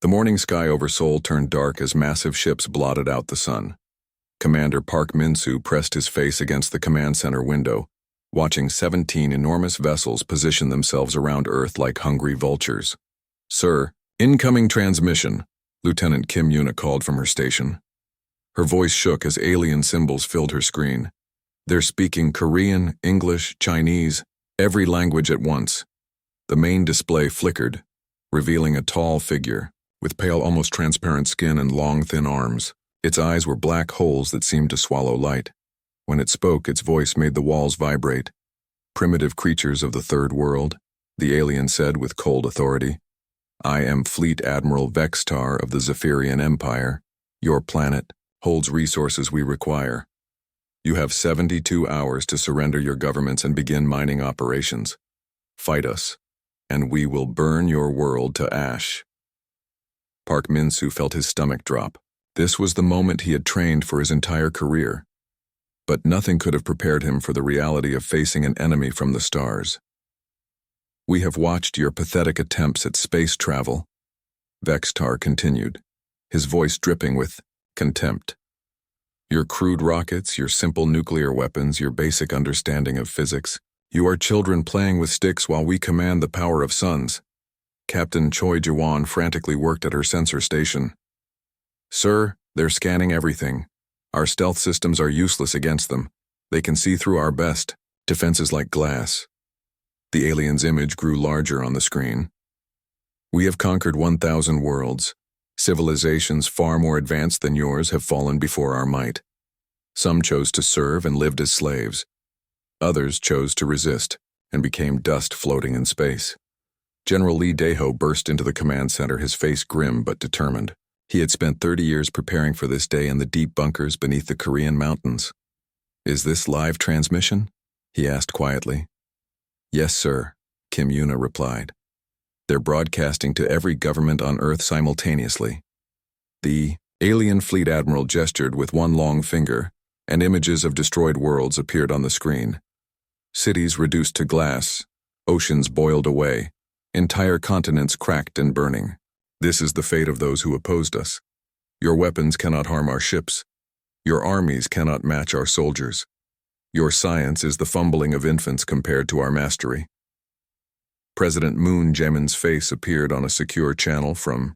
The morning sky over Seoul turned dark as massive ships blotted out the sun. Commander Park Min-soo pressed his face against the command center window, watching 17 enormous vessels position themselves around Earth like hungry vultures. "Sir, incoming transmission," Lieutenant Kim Yuna called from her station. Her voice shook as alien symbols filled her screen. They're speaking Korean, English, Chinese, every language at once. The main display flickered, revealing a tall figure, with pale, almost transparent skin and long, thin arms. Its eyes were black holes that seemed to swallow light. When it spoke, its voice made the walls vibrate. "Primitive creatures of the Third World," the alien said with cold authority. "I am Fleet Admiral Vextar of the Zephyrian Empire. Your planet holds resources we require. You have 72 hours to surrender your governments and begin mining operations. Fight us, and we will burn your world to ash." Park Min-soo felt his stomach drop. This was the moment he had trained for his entire career. But nothing could have prepared him for the reality of facing an enemy from the stars. "We have watched your pathetic attempts at space travel," Vextar continued, his voice dripping with contempt. "Your crude rockets, your simple nuclear weapons, your basic understanding of physics. You are children playing with sticks while we command the power of suns." Captain Choi Jawan frantically worked at her sensor station. "Sir, they're scanning everything. Our stealth systems are useless against them. They can see through our best defenses like glass." The alien's image grew larger on the screen. "We have conquered 1,000 worlds. Civilizations far more advanced than yours have fallen before our might. Some chose to serve and lived as slaves. Others chose to resist and became dust floating in space." General Lee Dae-ho burst into the command center, his face grim but determined. He had spent 30 years preparing for this day in the deep bunkers beneath the Korean mountains. "Is this live transmission?" he asked quietly. "Yes, sir," Kim Yuna replied. "They're broadcasting to every government on Earth simultaneously." The alien fleet admiral gestured with one long finger, and images of destroyed worlds appeared on the screen. Cities reduced to glass, oceans boiled away, entire continents cracked and burning. "This is the fate of those who opposed us. Your weapons cannot harm our ships. Your armies cannot match our soldiers. Your science is the fumbling of infants compared to our mastery." President Moon Jae-min's face appeared on a secure channel from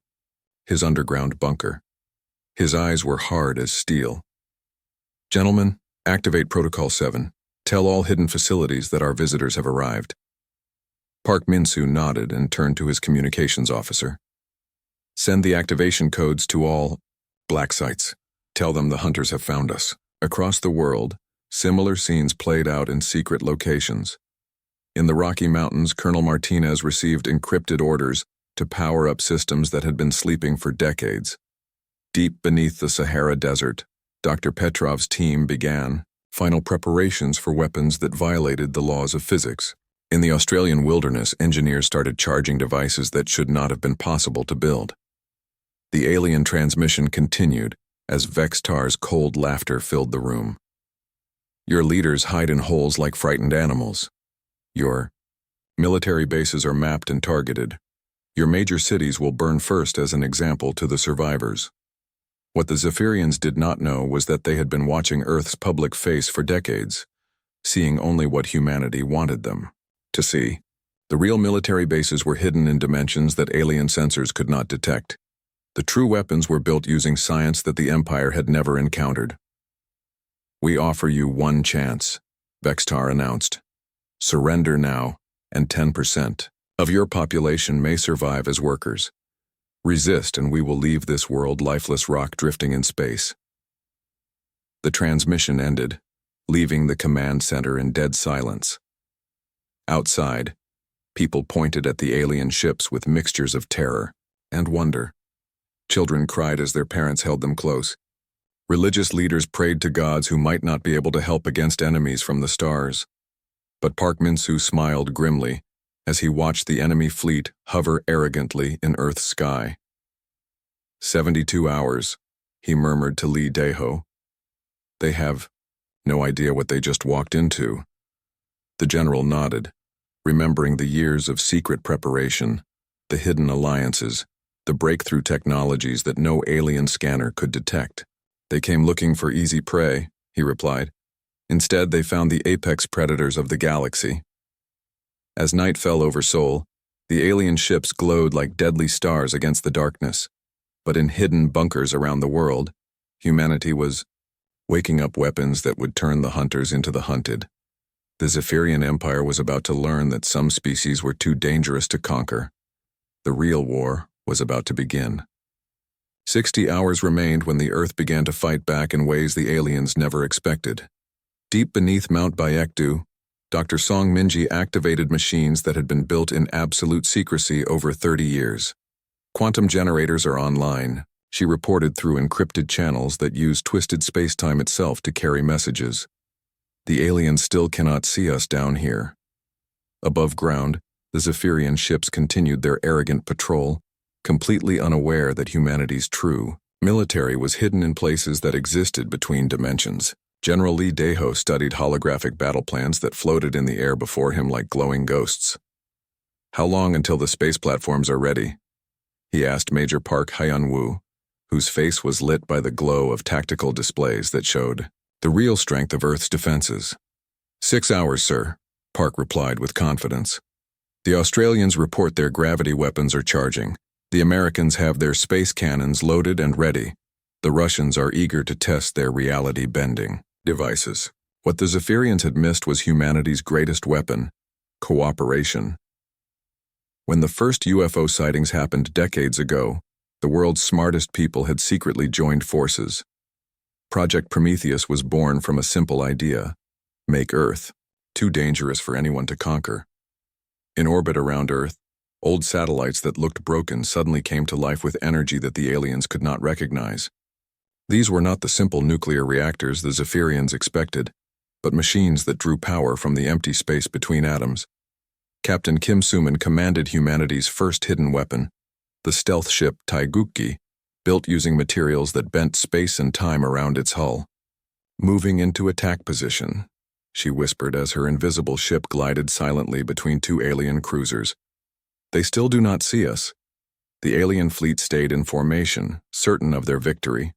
his underground bunker. His eyes were hard as steel. "Gentlemen, activate Protocol 7. Tell all hidden facilities that our visitors have arrived." Park Min-soo nodded and turned to his communications officer. "Send the activation codes to all black sites. Tell them the hunters have found us." Across the world, similar scenes played out in secret locations. In the Rocky Mountains, Colonel Martinez received encrypted orders to power up systems that had been sleeping for decades. Deep beneath the Sahara Desert, Dr. Petrov's team began final preparations for weapons that violated the laws of physics. In the Australian wilderness, engineers started charging devices that should not have been possible to build. The alien transmission continued as Vextar's cold laughter filled the room. "Your leaders hide in holes like frightened animals. Your military bases are mapped and targeted. Your major cities will burn first as an example to the survivors." What the Zephyrians did not know was that they had been watching Earth's public face for decades, seeing only what humanity wanted them to see. The real military bases were hidden in dimensions that alien sensors could not detect. The true weapons were built using science that the Empire had never encountered. "We offer you one chance," Vextar announced. "Surrender now, and 10% of your population may survive as workers. Resist and we will leave this world lifeless rock drifting in space." The transmission ended, leaving the command center in dead silence. Outside, people pointed at the alien ships with mixtures of terror and wonder. Children cried as their parents held them close. Religious leaders prayed to gods who might not be able to help against enemies from the stars. But Park Min-soo smiled grimly as he watched the enemy fleet hover arrogantly in Earth's sky. 72 hours, he murmured to Lee Dae-ho. "They have no idea what they just walked into." The general nodded, remembering the years of secret preparation, the hidden alliances, the breakthrough technologies that no alien scanner could detect. They came looking for easy prey, he replied. Instead, they found the apex predators of the galaxy. As night fell over Sol, the alien ships glowed like deadly stars against the darkness. But in hidden bunkers around the world, humanity was waking up weapons that would turn the hunters into the hunted. The Zephyrian Empire was about to learn that some species were too dangerous to conquer. The real war was about to begin. 60 hours remained when the Earth began to fight back in ways the aliens never expected. Deep beneath Mount Baekdu, Dr. Song Minji activated machines that had been built in absolute secrecy over 30 years. Quantum generators are online, she reported through encrypted channels that use twisted space-time itself to carry messages. The aliens still cannot see us down here. Above ground, the Zephyrian ships continued their arrogant patrol, completely unaware that humanity's true military was hidden in places that existed between dimensions. General Lee Daeho studied holographic battle plans that floated in the air before him like glowing ghosts. How long until the space platforms are ready? He asked Major Park Hyun-woo, whose face was lit by the glow of tactical displays that showed the real strength of Earth's defenses. 6 hours, sir, Park replied with confidence. The Australians report their gravity weapons are charging. The Americans have their space cannons loaded and ready. The Russians are eager to test their reality-bending devices. What the Zephyrians had missed was humanity's greatest weapon, cooperation. When the first UFO sightings happened decades ago, the world's smartest people had secretly joined forces. Project Prometheus was born from a simple idea: make Earth too dangerous for anyone to conquer. In orbit around Earth, old satellites that looked broken suddenly came to life with energy that the aliens could not recognize. These were not the simple nuclear reactors the Zephyrians expected, but machines that drew power from the empty space between atoms. Captain Kim Suman commanded humanity's first hidden weapon, the stealth ship Taegukgi, built using materials that bent space and time around its hull. Moving into attack position, she whispered as her invisible ship glided silently between two alien cruisers. They still do not see us. The alien fleet stayed in formation, certain of their victory.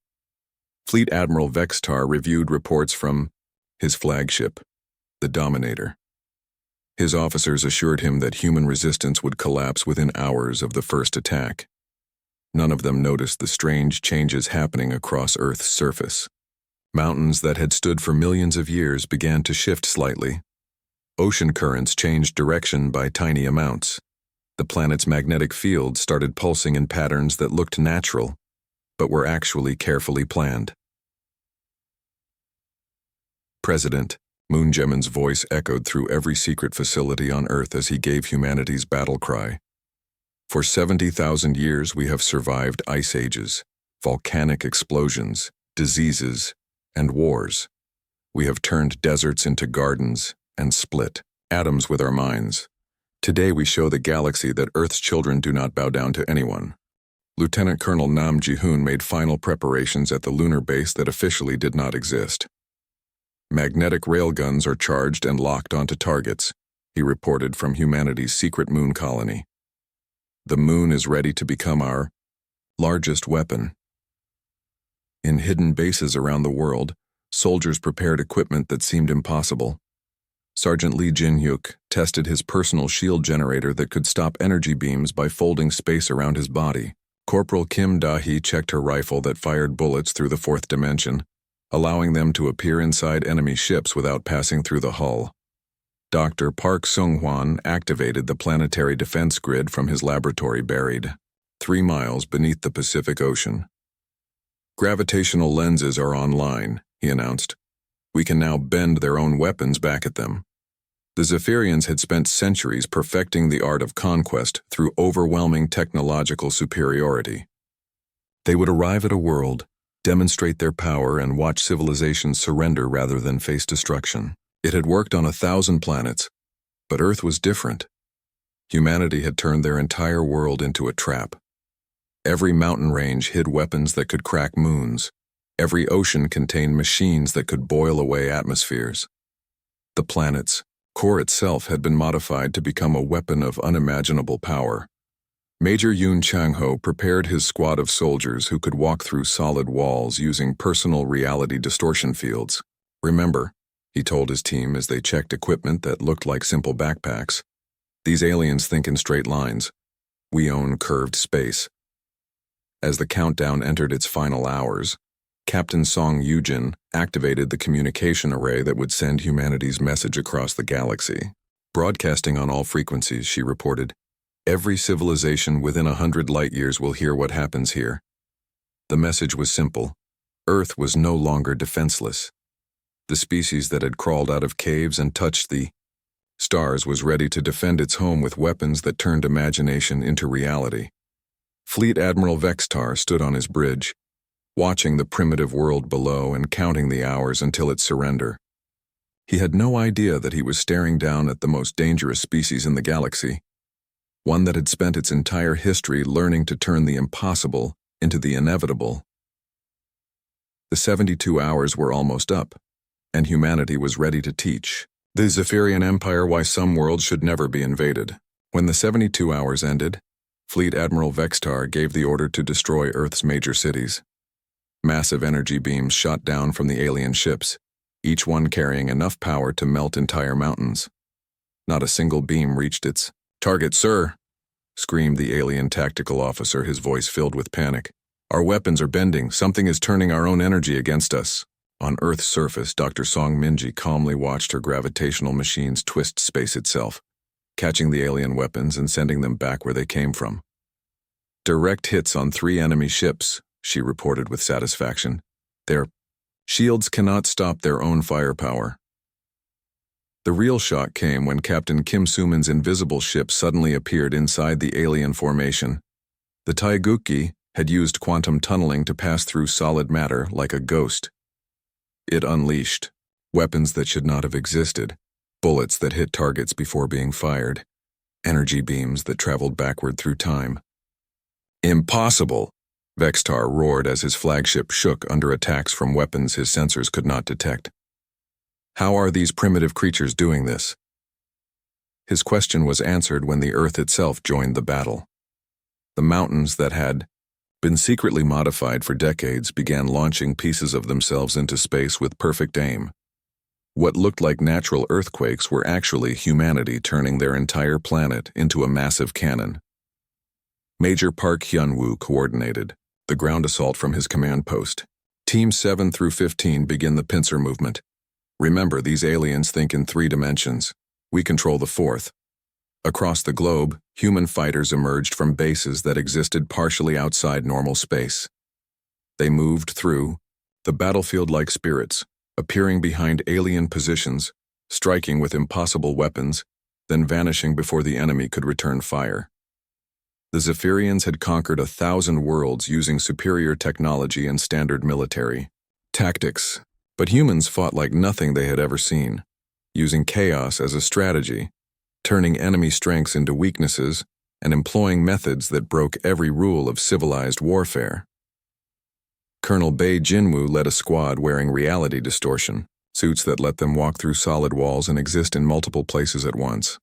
Fleet Admiral Vextar reviewed reports from his flagship, the Dominator. His officers assured him that human resistance would collapse within hours of the first attack. None of them noticed the strange changes happening across Earth's surface. Mountains that had stood for millions of years began to shift slightly. Ocean currents changed direction by tiny amounts. The planet's magnetic field started pulsing in patterns that looked natural, but were actually carefully planned. President Moon Jae-min's voice echoed through every secret facility on Earth as he gave humanity's battle cry. For 70,000 years we have survived ice ages, volcanic explosions, diseases, and wars. We have turned deserts into gardens and split atoms with our minds. Today we show the galaxy that Earth's children do not bow down to anyone. Lieutenant Colonel Nam Ji-hoon made final preparations at the lunar base that officially did not exist. Magnetic railguns are charged and locked onto targets, he reported from humanity's secret moon colony. The moon is ready to become our largest weapon. In hidden bases around the world, soldiers prepared equipment that seemed impossible. Sergeant Lee Jin-hyuk tested his personal shield generator that could stop energy beams by folding space around his body. Corporal Kim Da-hee checked her rifle that fired bullets through the fourth dimension, allowing them to appear inside enemy ships without passing through the hull. Dr. Park Sung-hwan activated the planetary defense grid from his laboratory buried 3 miles beneath the Pacific Ocean. Gravitational lenses are online, he announced. We can now bend their own weapons back at them. The Zephyrians had spent centuries perfecting the art of conquest through overwhelming technological superiority. They would arrive at a world, demonstrate their power, and watch civilizations surrender rather than face destruction. It had worked on 1,000 planets, but Earth was different. Humanity had turned their entire world into a trap. Every mountain range hid weapons that could crack moons. Every ocean contained machines that could boil away atmospheres. The planet's core itself had been modified to become a weapon of unimaginable power. Major Yoon Chang-ho prepared his squad of soldiers who could walk through solid walls using personal reality distortion fields. Remember, he told his team as they checked equipment that looked like simple backpacks, these aliens think in straight lines. We own curved space. As the countdown entered its final hours, Captain Song Yujin activated the communication array that would send humanity's message across the galaxy. Broadcasting on all frequencies, she reported, every civilization within 100 light-years will hear what happens here. The message was simple. Earth was no longer defenseless. The species that had crawled out of caves and touched the stars was ready to defend its home with weapons that turned imagination into reality. Fleet Admiral Vextar stood on his bridge, watching the primitive world below and counting the hours until its surrender. He had no idea that he was staring down at the most dangerous species in the galaxy, one that had spent its entire history learning to turn the impossible into the inevitable. The 72 hours were almost up, and humanity was ready to teach the Zephyrian Empire why some worlds should never be invaded. When the 72 hours ended, Fleet Admiral Vextar gave the order to destroy Earth's major cities. Massive energy beams shot down from the alien ships, each one carrying enough power to melt entire mountains. Not a single beam reached its target, sir, screamed the alien tactical officer, his voice filled with panic. Our weapons are bending. Something is turning our own energy against us. On Earth's surface, Dr. Song Minji calmly watched her gravitational machines twist space itself, catching the alien weapons and sending them back where they came from. Direct hits on 3 enemy ships, she reported with satisfaction. Their shields cannot stop their own firepower. The real shock came when Captain Kim Soo-min's invisible ship suddenly appeared inside the alien formation. The Taiguchi had used quantum tunneling to pass through solid matter like a ghost. It unleashed weapons that should not have existed, bullets that hit targets before being fired, energy beams that traveled backward through time. Impossible! Vextar roared as his flagship shook under attacks from weapons his sensors could not detect. How are these primitive creatures doing this? His question was answered when the Earth itself joined the battle. The mountains that had been secretly modified for decades began launching pieces of themselves into space with perfect aim. What looked like natural earthquakes were actually humanity turning their entire planet into a massive cannon. Major Park Hyun-woo coordinated the ground assault from his command post. Teams 7 through 15 begin the pincer movement. Remember, these aliens think in 3 dimensions. We control the 4th. Across the globe, human fighters emerged from bases that existed partially outside normal space. They moved through the battlefield like spirits, appearing behind alien positions, striking with impossible weapons, then vanishing before the enemy could return fire. The Zephyrians had conquered 1,000 worlds using superior technology and standard military tactics, but humans fought like nothing they had ever seen, using chaos as a strategy, turning enemy strengths into weaknesses, and employing methods that broke every rule of civilized warfare. Colonel Bae Jinwoo led a squad wearing reality distortion, suits that let them walk through solid walls and exist in multiple places at once.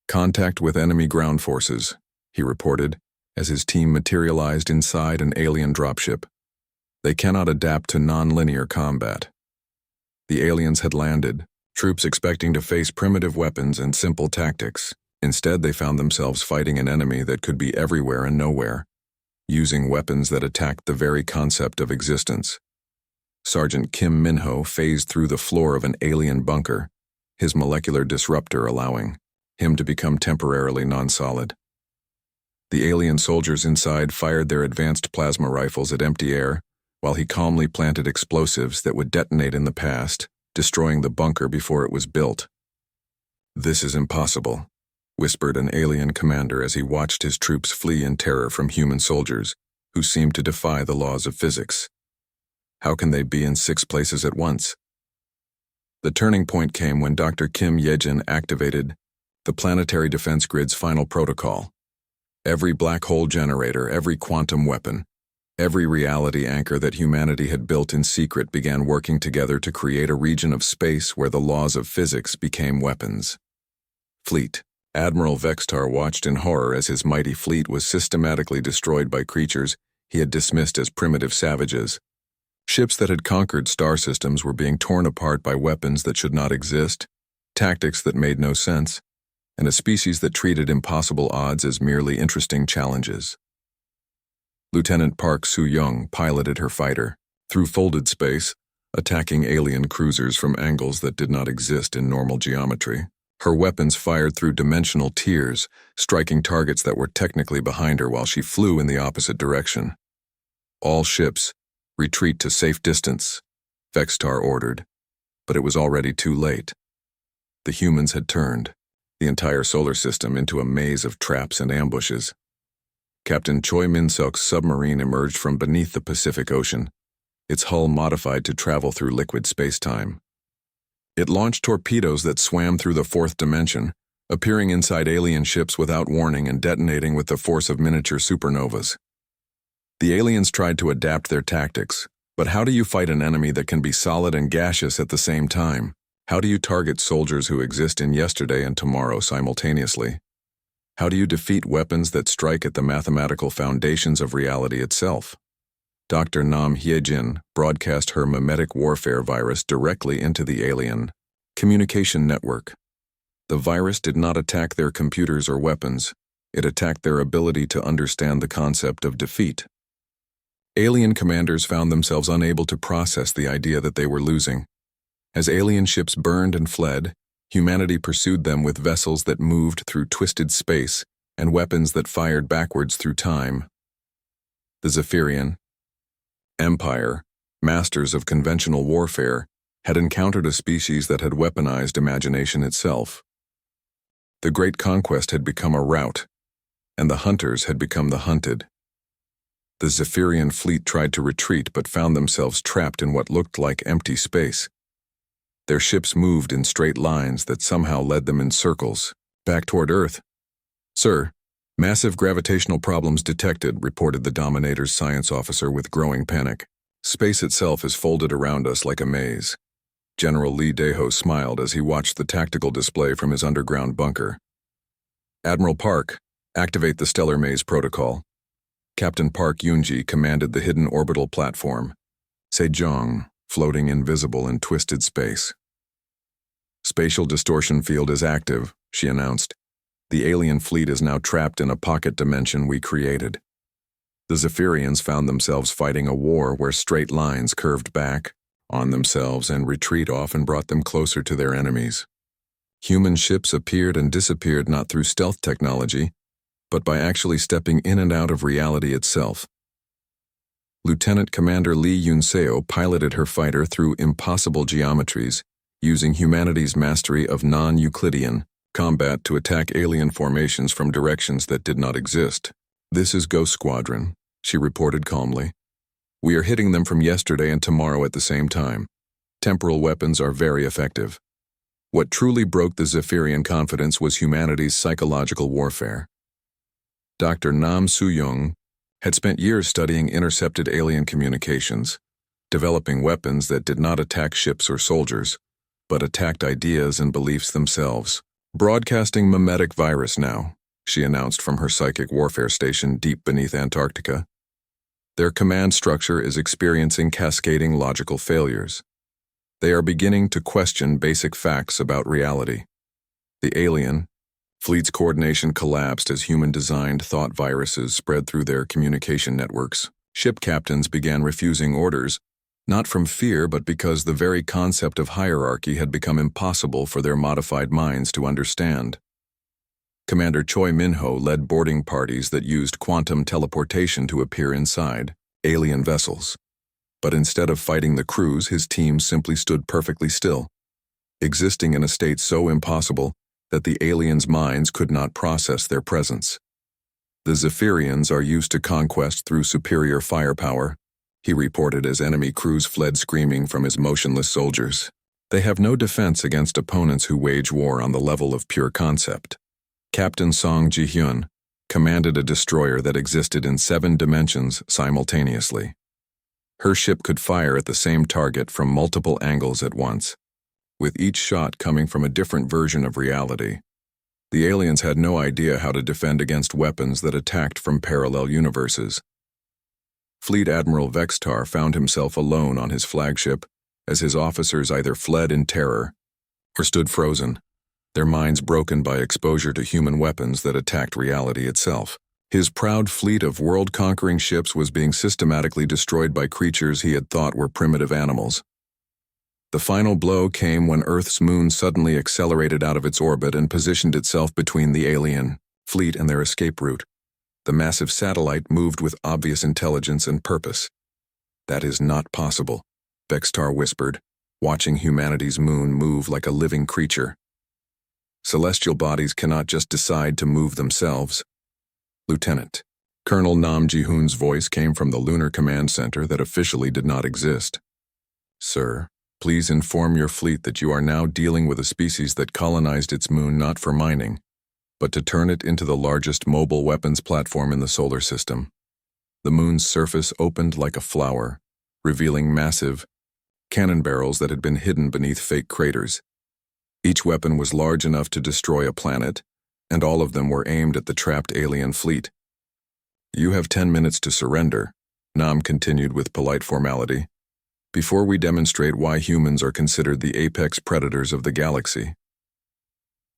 Contact with enemy ground forces, he reported, as his team materialized inside an alien dropship. They cannot adapt to non-linear combat. The aliens had landed, troops expecting to face primitive weapons and simple tactics. Instead, they found themselves fighting an enemy that could be everywhere and nowhere, using weapons that attacked the very concept of existence. Sergeant Kim Min-ho phased through the floor of an alien bunker, his molecular disruptor allowing him to become temporarily non-solid. The alien soldiers inside fired their advanced plasma rifles at empty air, while he calmly planted explosives that would detonate in the past, destroying the bunker before it was built. "This is impossible," whispered an alien commander as he watched his troops flee in terror from human soldiers, who seemed to defy the laws of physics. How can they be in 6 places at once? The turning point came when Dr. Kim Yejin activated the planetary defense grid's final protocol. Every black hole generator, every quantum weapon, every reality anchor that humanity had built in secret began working together to create a region of space where the laws of physics became weapons. Fleet Admiral Vextar watched in horror as his mighty fleet was systematically destroyed by creatures he had dismissed as primitive savages. Ships that had conquered star systems were being torn apart by weapons that should not exist, tactics that made no sense, and a species that treated impossible odds as merely interesting challenges. Lieutenant Park Soo-young piloted her fighter through folded space, attacking alien cruisers from angles that did not exist in normal geometry. Her weapons fired through dimensional tiers, striking targets that were technically behind her while she flew in the opposite direction. All ships, retreat to safe distance, Vextar ordered, but it was already too late. The humans had turned the entire solar system into a maze of traps and ambushes. Captain Choi Min-suk's submarine emerged from beneath the Pacific Ocean, its hull modified to travel through liquid space-time. It launched torpedoes that swam through the fourth dimension, appearing inside alien ships without warning and detonating with the force of miniature supernovas. The aliens tried to adapt their tactics, but how do you fight an enemy that can be solid and gaseous at the same time? How do you target soldiers who exist in yesterday and tomorrow simultaneously? How do you defeat weapons that strike at the mathematical foundations of reality itself? Dr. Nam Hyejin broadcast her mimetic warfare virus directly into the alien communication network. The virus did not attack their computers or weapons. It attacked their ability to understand the concept of defeat. Alien commanders found themselves unable to process the idea that they were losing. As alien ships burned and fled, humanity pursued them with vessels that moved through twisted space and weapons that fired backwards through time. The Zephyrian Empire, masters of conventional warfare, had encountered a species that had weaponized imagination itself. The Great Conquest had become a rout, and the hunters had become the hunted. The Zephyrian fleet tried to retreat but found themselves trapped in what looked like empty space. Their ships moved in straight lines that somehow led them in circles, back toward Earth. "Sir, massive gravitational problems detected," reported the Dominator's science officer with growing panic. "Space itself is folded around us like a maze." General Lee Daeho smiled as he watched the tactical display from his underground bunker. "Admiral Park, activate the Stellar Maze Protocol." Captain Park Yoonji commanded the hidden orbital platform, Sejong, floating invisible in twisted space. "Spatial distortion field is active," she announced. "The alien fleet is now trapped in a pocket dimension we created." The Zephyrians found themselves fighting a war where straight lines curved back, on themselves, and retreat often brought them closer to their enemies. Human ships appeared and disappeared not through stealth technology, but by actually stepping in and out of reality itself. Lieutenant Commander Lee Yun-seo piloted her fighter through impossible geometries, using humanity's mastery of non-Euclidean combat to attack alien formations from directions that did not exist. "This is Ghost Squadron," she reported calmly. "We are hitting them from yesterday and tomorrow at the same time. Temporal weapons are very effective." What truly broke the Zephyrian confidence was humanity's psychological warfare. Dr. Nam Soo-young had spent years studying intercepted alien communications, developing weapons that did not attack ships or soldiers, but attacked ideas and beliefs themselves. "Broadcasting mimetic virus now," she announced from her psychic warfare station deep beneath Antarctica. "Their command structure is experiencing cascading logical failures. They are beginning to question basic facts about reality." The alien fleet's coordination collapsed as human-designed thought viruses spread through their communication networks. Ship captains began refusing orders, not from fear but because the very concept of hierarchy had become impossible for their modified minds to understand. Commander Choi Min-ho led boarding parties that used quantum teleportation to appear inside alien vessels. But instead of fighting the crews, his team simply stood perfectly still, existing in a state so impossible that the aliens' minds could not process their presence. "The Zephyrians are used to conquest through superior firepower," he reported as enemy crews fled screaming from his motionless soldiers. "They have no defense against opponents who wage war on the level of pure concept." Captain Song Ji-hyun commanded a destroyer that existed in 7 dimensions simultaneously. Her ship could fire at the same target from multiple angles at once, with each shot coming from a different version of reality. The aliens had no idea how to defend against weapons that attacked from parallel universes. Fleet Admiral Vextar found himself alone on his flagship as his officers either fled in terror or stood frozen, their minds broken by exposure to human weapons that attacked reality itself. His proud fleet of world-conquering ships was being systematically destroyed by creatures he had thought were primitive animals. The final blow came when Earth's moon suddenly accelerated out of its orbit and positioned itself between the alien fleet and their escape route. The massive satellite moved with obvious intelligence and purpose. "That is not possible," Vextar whispered, watching humanity's moon move like a living creature. "Celestial bodies cannot just decide to move themselves." "Lieutenant." Colonel Nam Ji-hoon's voice came from the lunar command center that officially did not exist. "Sir, please inform your fleet that you are now dealing with a species that colonized its moon not for mining, but to turn it into the largest mobile weapons platform in the solar system." The moon's surface opened like a flower, revealing massive cannon barrels that had been hidden beneath fake craters. Each weapon was large enough to destroy a planet, and all of them were aimed at the trapped alien fleet. "You have 10 minutes to surrender," Nam continued with polite formality, "before we demonstrate why humans are considered the apex predators of the galaxy."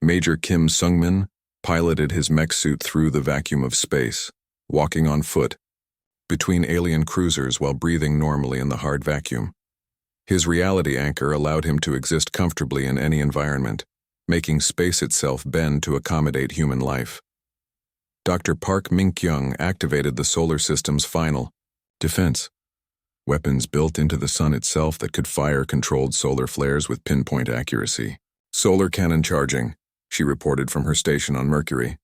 Major Kim Sungmin piloted his mech suit through the vacuum of space, walking on foot, between alien cruisers while breathing normally in the hard vacuum. His reality anchor allowed him to exist comfortably in any environment, making space itself bend to accommodate human life. Dr. Park Min-kyung activated the solar system's final defense weapons built into the sun itself that could fire controlled solar flares with pinpoint accuracy. "Solar cannon charging," she reported from her station on Mercury.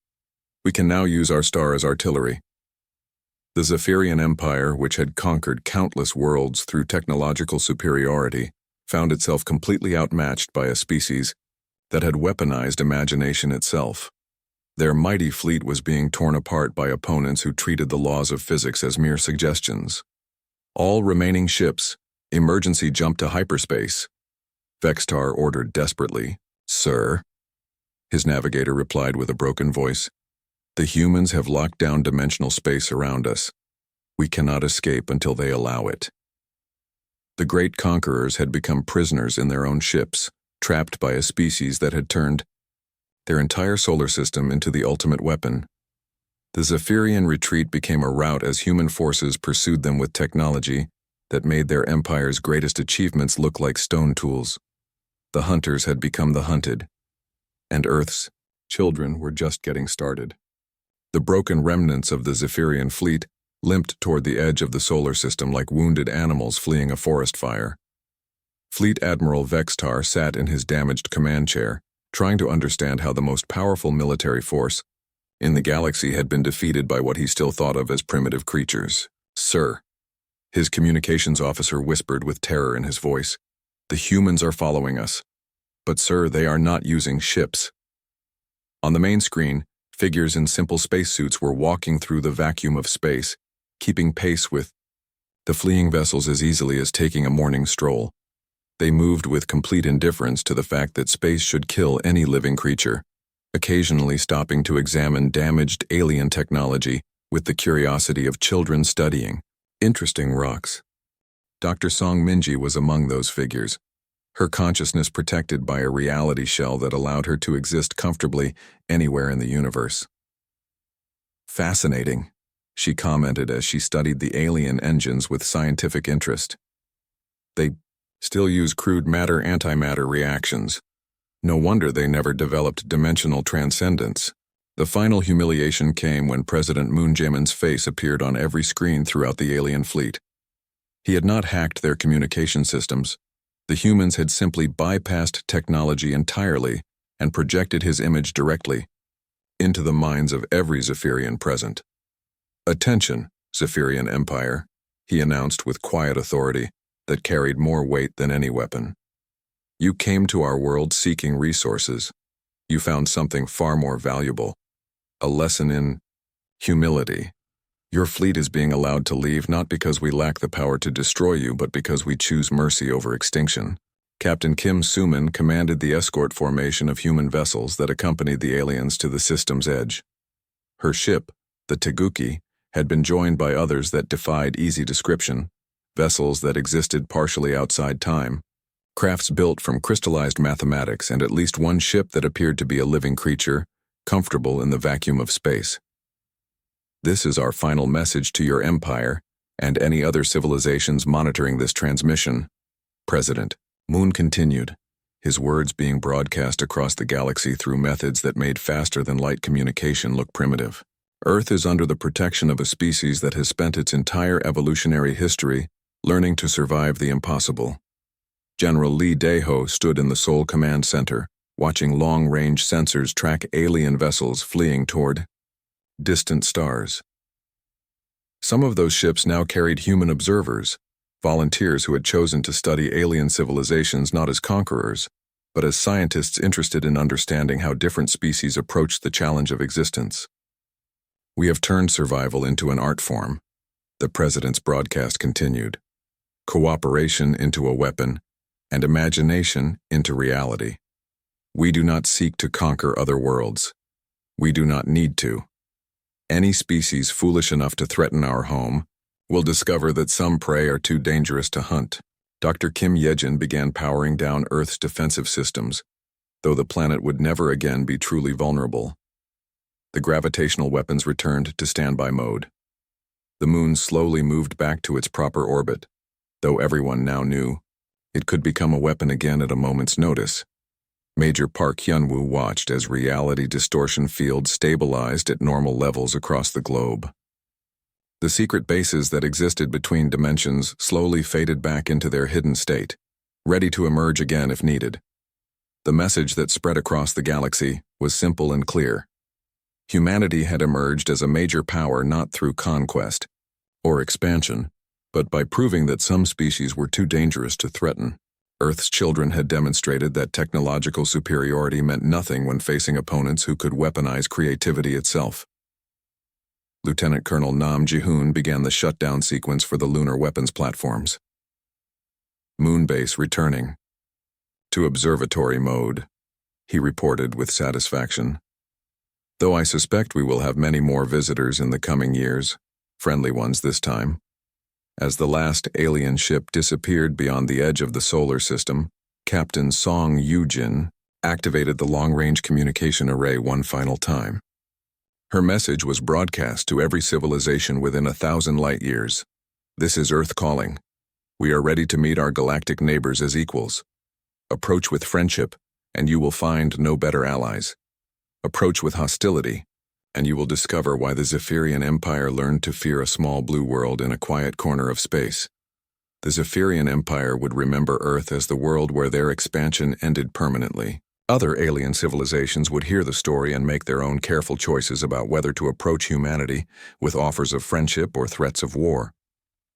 "We can now use our star as artillery." The Zephyrian Empire, which had conquered countless worlds through technological superiority, found itself completely outmatched by a species that had weaponized imagination itself. Their mighty fleet was being torn apart by opponents who treated the laws of physics as mere suggestions. "All remaining ships, emergency jump to hyperspace," Vextar ordered desperately. "Sir," his navigator replied with a broken voice, "the humans have locked down dimensional space around us. We cannot escape until they allow it." The great conquerors had become prisoners in their own ships, trapped by a species that had turned their entire solar system into the ultimate weapon. The Zephyrian retreat became a rout as human forces pursued them with technology that made their empire's greatest achievements look like stone tools. The hunters had become the hunted, and Earth's children were just getting started. The broken remnants of the Zephyrian fleet limped toward the edge of the solar system like wounded animals fleeing a forest fire. Fleet Admiral Vextar sat in his damaged command chair, trying to understand how the most powerful military force in the galaxy had been defeated by what he still thought of as primitive creatures. "Sir," his communications officer whispered with terror in his voice, "the humans are following us. But sir, they are not using ships." On the main screen, figures in simple spacesuits were walking through the vacuum of space, keeping pace with the fleeing vessels as easily as taking a morning stroll. They moved with complete indifference to the fact that space should kill any living creature, occasionally stopping to examine damaged alien technology with the curiosity of children studying interesting rocks. Dr. Song Minji was among those figures, her consciousness protected by a reality shell that allowed her to exist comfortably anywhere in the universe. "Fascinating," she commented as she studied the alien engines with scientific interest. "They still use crude matter-antimatter reactions. No wonder they never developed dimensional transcendence." The final humiliation came when President Moon Jae-min's face appeared on every screen throughout the alien fleet. He had not hacked their communication systems. The humans had simply bypassed technology entirely and projected his image directly into the minds of every Zephyrian present. "Attention, Zephyrian Empire," he announced with quiet authority that carried more weight than any weapon. "You came to our world seeking resources. You found something far more valuable, a lesson in humility. Your fleet is being allowed to leave not because we lack the power to destroy you, but because we choose mercy over extinction." Captain Kim Soo-min commanded the escort formation of human vessels that accompanied the aliens to the system's edge. Her ship, the Teguki, had been joined by others that defied easy description, vessels that existed partially outside time, crafts built from crystallized mathematics, and at least one ship that appeared to be a living creature, comfortable in the vacuum of space. This is our final message to your empire and any other civilizations monitoring this transmission. President Moon continued, his words being broadcast across the galaxy through methods that made faster-than-light communication look primitive. Earth is under the protection of a species that has spent its entire evolutionary history learning to survive the impossible. General Lee Daeho stood in the Seoul Command Center, watching long-range sensors track alien vessels fleeing toward distant stars. Some of those ships now carried human observers, volunteers who had chosen to study alien civilizations not as conquerors, but as scientists interested in understanding how different species approached the challenge of existence. We have turned survival into an art form, the president's broadcast continued. Cooperation into a weapon, and imagination into reality. We do not seek to conquer other worlds. We do not need to. Any species foolish enough to threaten our home will discover that some prey are too dangerous to hunt. Dr. Kim Yejin began powering down Earth's defensive systems, though the planet would never again be truly vulnerable. The gravitational weapons returned to standby mode. The moon slowly moved back to its proper orbit, though everyone now knew it could become a weapon again at a moment's notice. Major Park Hyun-woo watched as reality distortion fields stabilized at normal levels across the globe. The secret bases that existed between dimensions slowly faded back into their hidden state, ready to emerge again if needed. The message that spread across the galaxy was simple and clear. Humanity had emerged as a major power not through conquest or expansion, but by proving that some species were too dangerous to threaten. Earth's children had demonstrated that technological superiority meant nothing when facing opponents who could weaponize creativity itself. Lieutenant Colonel Nam Ji-hoon began the shutdown sequence for the lunar weapons platforms. Moonbase returning to observatory mode, he reported with satisfaction. Though I suspect we will have many more visitors in the coming years, friendly ones this time. As the last alien ship disappeared beyond the edge of the solar system, Captain Song Yoo-jin activated the long-range communication array one final time. Her message was broadcast to every civilization within 1,000 light-years. This is Earth calling. We are ready to meet our galactic neighbors as equals. Approach with friendship, and you will find no better allies. Approach with hostility, and you will discover why the Zephyrian Empire learned to fear a small blue world in a quiet corner of space. The Zephyrian Empire would remember Earth as the world where their expansion ended permanently. Other alien civilizations would hear the story and make their own careful choices about whether to approach humanity with offers of friendship or threats of war.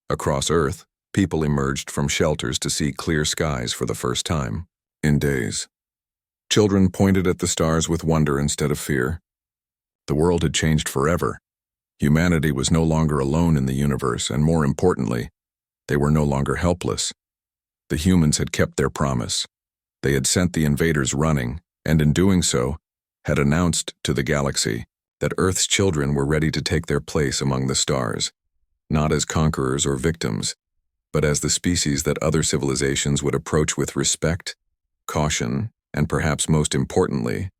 Across Earth, people emerged from shelters to see clear skies for the first time in days. Children pointed at the stars with wonder instead of fear. The world had changed forever. Humanity was no longer alone in the universe, and more importantly, they were no longer helpless. The humans had kept their promise. They had sent the invaders running, and in doing so, had announced to the galaxy that Earth's children were ready to take their place among the stars, not as conquerors or victims, but as the species that other civilizations would approach with respect, caution, and perhaps most importantly,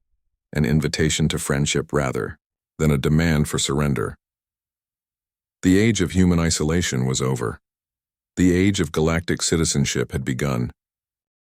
an invitation to friendship rather than a demand for surrender. The age of human isolation was over. The age of galactic citizenship had begun.